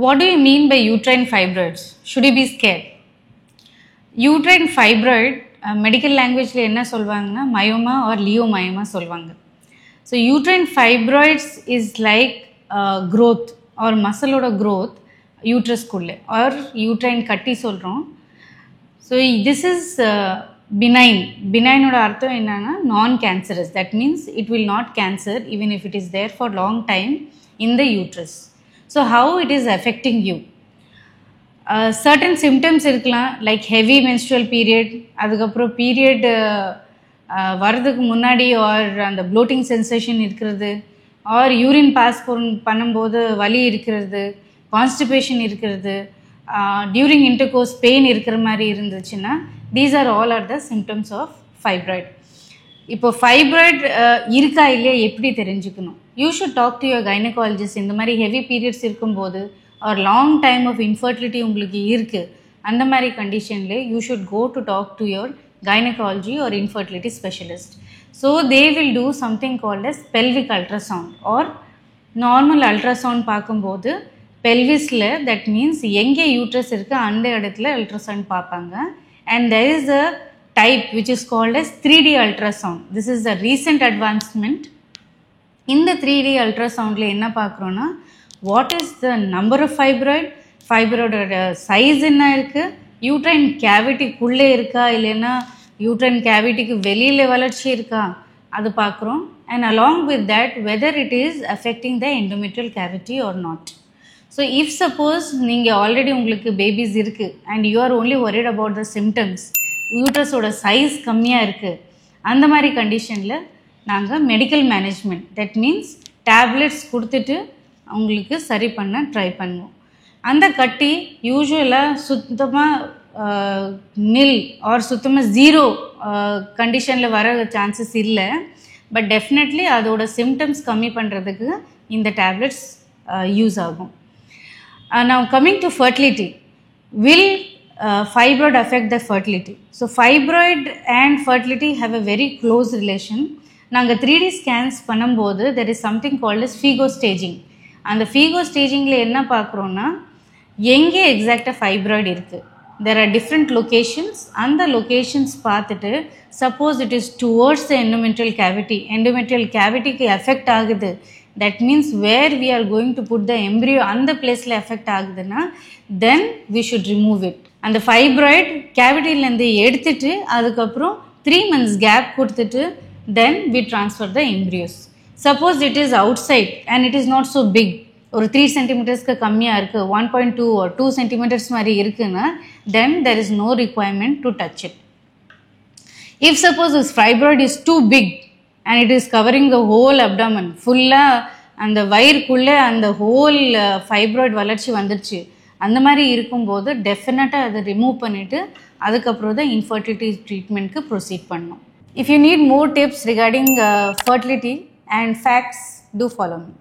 What do you mean by uterine fibroids? Should you be scared? Uterine fibroid medical language la enna solvaanga myoma or leiomyoma solvaanga. So uterine fibroids is like growth or muscle oda growth uterus kulle or uterine katti solrom. So this is benign. Benign oda artham enna na non cancerous. That means it will not cancer even if it is there for long time in the uterus. So how it is affecting you? Certain symptoms இருக்கலாம் like heavy menstrual period, அதுக்கப்புறம் period வரதுக்கு முன்னாடி or அந்த bloating sensation இருக்கிறது or urine pass பண்ணும்போது வலி இருக்கிறது, constipation இருக்கிறது, during intercourse pain இருக்கிற மாதிரி இருந்துச்சுன்னா these are all are the symptoms of fibroid. இப்போ fibroid இருக்கா இல்லையா எப்படி தெரிஞ்சுக்கணும்? You should talk to your gynecologist. இந்த மாதிரி heavy periods இருக்கும்போது or long time of infertility உங்களுக்கு இருக்கு அந்த மாதிரி கண்டிஷன்ல you should go to talk to your gynecology or infertility specialist. So they will do something called as pelvic ultrasound or normal ultrasound பார்க்கும்போது pelvisல that means எங்கே uterus இருக்கு அந்த இடத்துல ultrasound பார்ப்பாங்க. And there is a type which is called as 3D ultrasound. This is a recent advancement. இந்த 3D ultrasoundல என்ன பார்க்குறோன்னா what is the number of fibroid size என்ன இருக்கு, uterine cavity குள்ளே இருக்கா இல்லைன்னா uterine cavityக்கு வெளியில வளர்ச்சி இருக்கா அது பார்க்குறோம். And along with that whether it is affecting the endometrial cavity or not. So if suppose நீங்கள் already உங்களுக்கு babies இருக்கு and you are only worried about the symptoms, uterus ஓட size கம்மியாக இருக்கு அந்த மாதிரி கண்டிஷனில் நாங்கள் medical management that means tablets கொடுத்துட்டு அவங்களுக்கு சரி பண்ண ட்ரை பண்ணுவோம். அந்த கட்டி யூஸ்வலாக சுத்தமாக நில் ஆர் சுத்தமாக ஜீரோ கண்டிஷனில் வர சான்சஸ் இல்லை. பட் டெஃபினெட்லி அதோட சிம்டம்ஸ் கம்மி பண்ணுறதுக்கு இந்த டேப்லெட்ஸ் யூஸ் ஆகும். Now coming to fertility, will fibroid affect the fertility? So fibroid and fertility have a very close relation. நாங்கள் 3D scans பண்ணும்போது there is something called as FIGO staging. அந்த FIGO stagingல என்ன பார்க்குறோன்னா எங்கே எக்ஸாக்டாக ஃபைப்ராய்டு இருக்குது, there are different locations. அந்த locations பார்த்துட்டு suppose it is towards the endometrial cavityக்கு எஃபெக்ட் ஆகுது, that means where we are going to put the embryo அந்த பிளேஸில் எஃபெக்ட் ஆகுதுன்னா then we should remove it. அந்த ஃபைப்ராய்டு கேவிட்டிலேருந்து எடுத்துட்டு அதுக்கப்புறம் 3 months கேப் கொடுத்துட்டு then we transfer the embryos. Suppose it is outside and it is not so big, ஒரு 3 centimeters கம்மியாக இருக்குது, 1.2 or 2 centimeters மாதிரி இருக்குன்னா then there is no requirement to touch it. If suppose this fibroid is too big and it is covering the whole abdomen, ஃபுல்லாக அந்த வயிறுக்குள்ளே அந்த whole fibroid வளர்ச்சி வந்துடுச்சு அந்த மாதிரி இருக்கும்போது டெஃபினட்டாக அதை ரிமூவ் பண்ணிவிட்டு அதுக்கப்புறம் தான் இன்ஃபர்டிலிட்டி ட்ரீட்மெண்ட்க்கு ப்ரொசீட் பண்ணணும். If you need more tips regarding fertility and facts, do follow me.